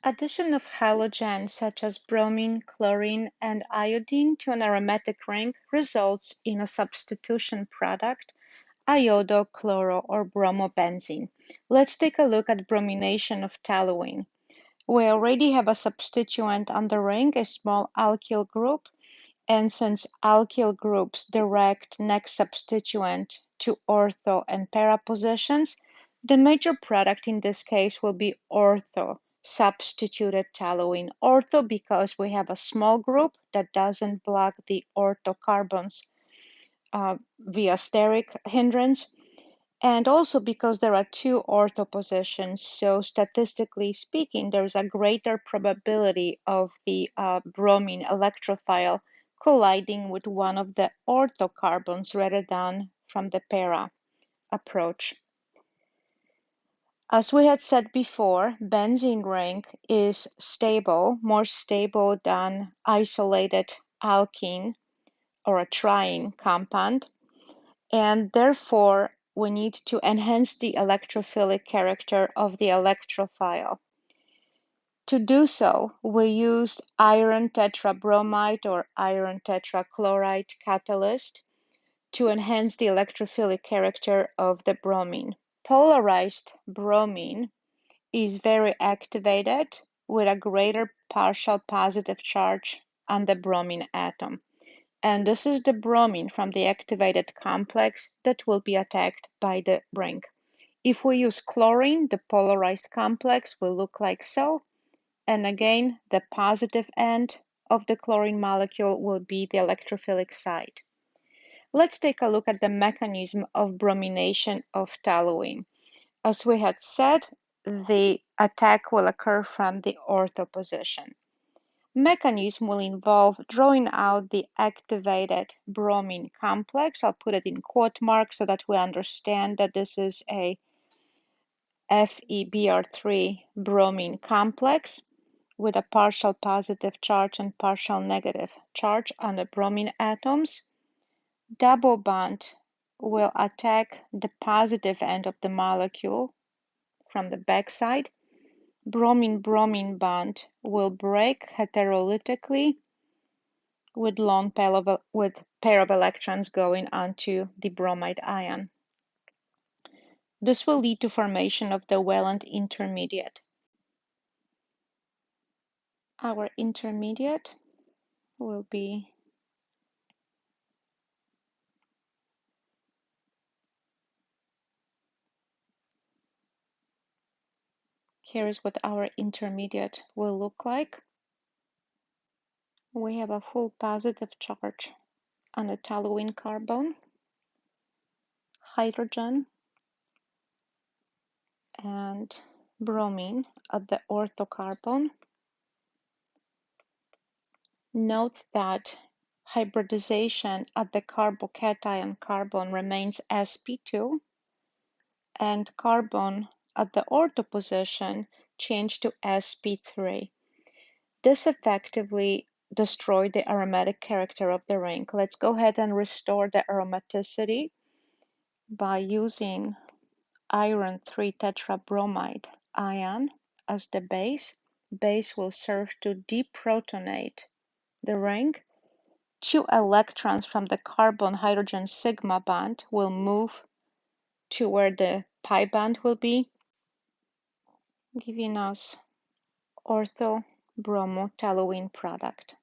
Addition of halogens such as bromine, chlorine, and iodine to an aromatic ring results in a substitution product, iodo, chloro, or bromobenzene. Let's take a look at bromination of toluene. We already have a substituent on the ring, a small alkyl group, and since alkyl groups direct next substituent to ortho and para positions, the major product in this case will be ortho substituted toluene. Ortho because we have a small group that doesn't block the ortho carbons via steric hindrance, and also because there are two ortho positions, so statistically speaking, there's a greater probability of the bromine electrophile colliding with one of the ortho carbons rather than from the para approach. As we had said before, benzene ring is stable, more stable than isolated alkene or a triene compound, and therefore we need to enhance the electrophilic character of the electrophile. To do so, we used iron tetrabromide or iron tetrachloride catalyst to enhance the electrophilic character of the bromine. Polarized bromine is very activated with a greater partial positive charge on the bromine atom. And this is the bromine from the activated complex that will be attacked by the ring. If we use chlorine, the polarized complex will look like so. And again, the positive end of the chlorine molecule will be the electrophilic side. Let's take a look at the mechanism of bromination of toluene. As we had said, the attack will occur from the ortho position. Mechanism will involve drawing out the activated bromine complex. I'll put it in quote marks so that we understand that this is a FeBr3 bromine complex with a partial positive charge and partial negative charge on the bromine atoms. Double bond will attack the positive end of the molecule from the backside. Bromine-bromine bond will break heterolytically with lone pair of electrons going onto the bromide ion. This will lead to formation of the Welland Intermediate. Our intermediate will be here's what our intermediate will look like. We have a full positive charge on the toluene carbon, hydrogen, and bromine at the ortho carbon. Note that hybridization at the carbocation carbon remains sp2, and carbon at the ortho position changed to sp3. This effectively destroyed the aromatic character of the ring. Let's go ahead and restore the aromaticity by using iron 3 tetrabromide ion as the base. Base will serve to deprotonate the ring. 2 electrons from the carbon-hydrogen sigma bond will move to where the pi bond will be, giving us ortho-bromo-toluene product.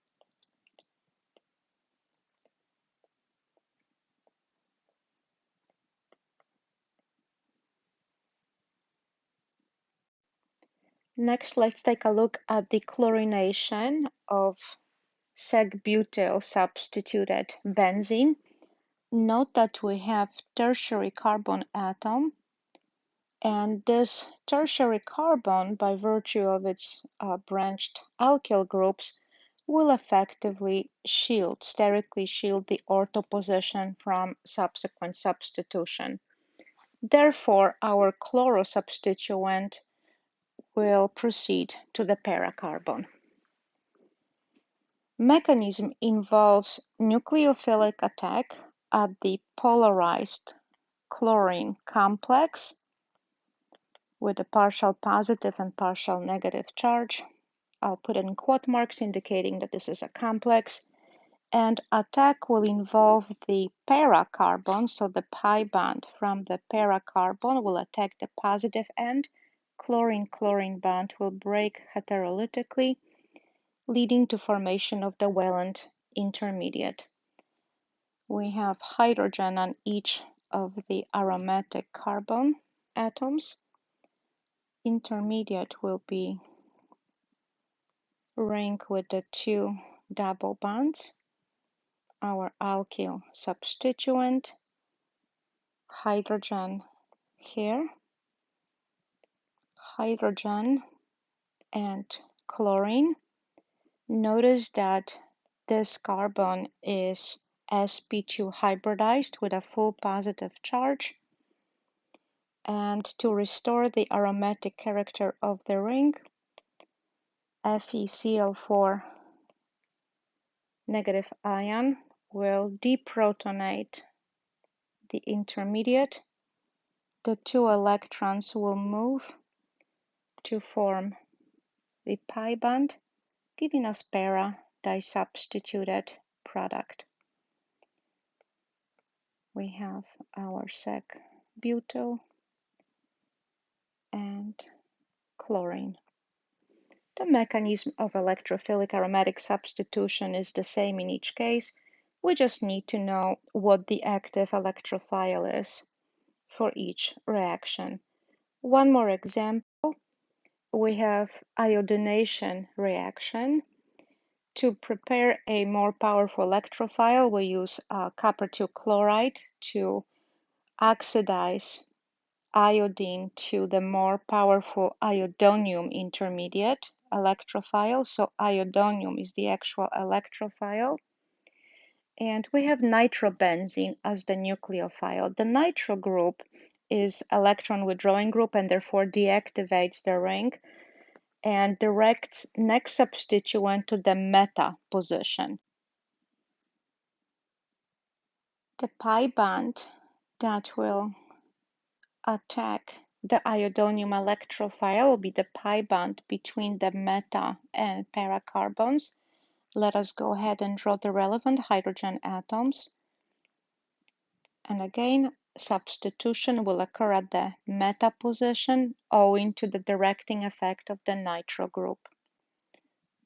Next, let's take a look at the chlorination of Sec-Butyl substituted benzene. Note that we have tertiary carbon atom, and this tertiary carbon, by virtue of its branched alkyl groups, will effectively sterically shield the ortho position from subsequent substitution. Therefore, our chloro substituent will proceed to the para carbon. Mechanism involves nucleophilic attack at the polarized chlorine complex with a partial positive and partial negative charge. I'll put in quote marks indicating that this is a complex. And attack will involve the para carbon, so the pi bond from the para carbon will attack the positive end. Chlorine-chlorine bond will break heterolytically, leading to formation of the Welland Intermediate. We have hydrogen on each of the aromatic carbon atoms. Intermediate will be ring with the two double bonds. Our alkyl substituent, hydrogen here, hydrogen and chlorine. Notice that this carbon is sp2 hybridized with a full positive charge. And to restore the aromatic character of the ring, FeCl4 negative ion will deprotonate the intermediate. The two electrons will move to form the pi bond, giving us para disubstituted product. We have our Sec-Butyl and chlorine. The mechanism of electrophilic aromatic substitution is the same in each case. We just need to know what the active electrophile is for each reaction. One more example, we have iodination reaction. To prepare a more powerful electrophile, we use copper 2 chloride to oxidize iodine to the more powerful iodonium intermediate electrophile. So iodonium is the actual electrophile. And we have nitrobenzene as the nucleophile. The nitro group is electron withdrawing group and therefore deactivates the ring and directs next substituent to the meta position. The pi bond that will attack the iodonium electrophile will be the pi bond between the meta and para carbons. Let us go ahead and draw the relevant hydrogen atoms. And again, substitution will occur at the meta position owing to the directing effect of the nitro group.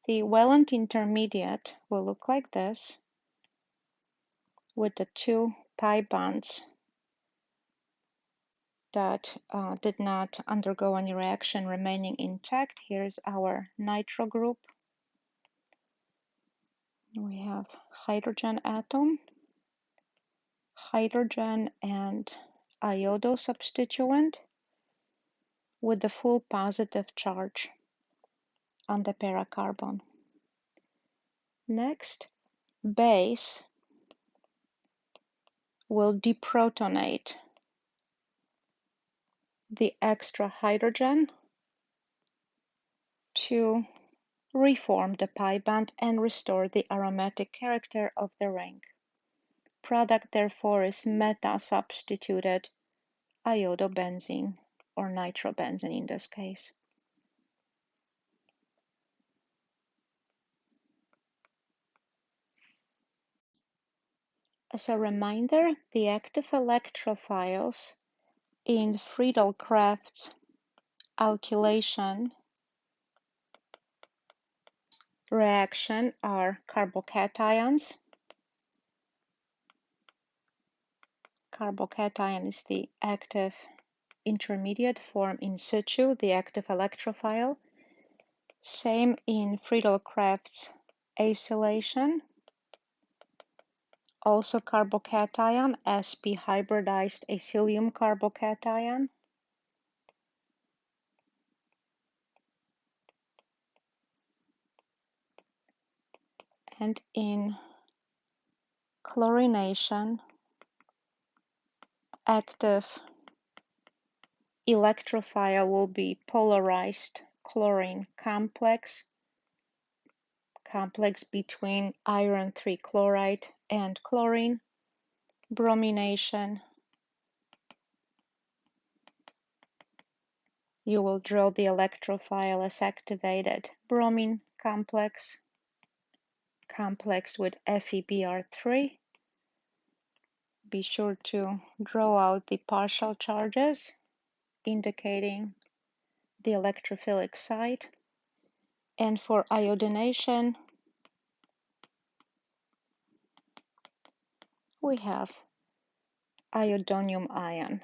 The Welland Intermediate will look like this, with the two pi bonds that did not undergo any reaction remaining intact. Here's our nitro group. We have hydrogen atom, hydrogen and iodo substituent with the full positive charge on the para carbon. Next, base will deprotonate the extra hydrogen to reform the pi bond and restore the aromatic character of the ring. Product therefore is meta-substituted iodobenzene or nitrobenzene in this case. As a reminder, the active electrophiles in Friedel-Crafts alkylation reaction are carbocations. Carbocation is the active intermediate form in situ, the active electrophile. Same in Friedel-Crafts acylation. Also carbocation, sp hybridized acylium carbocation. And in chlorination, active electrophile will be polarized chlorine complex between iron 3 chloride and chlorine. Bromination You will draw the electrophile as activated bromine complex with FeBr3. Be sure to draw out the partial charges indicating the electrophilic site. And for iodination, we have iodonium ion,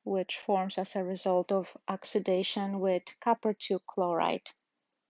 which forms as a result of oxidation with copper 2 chloride.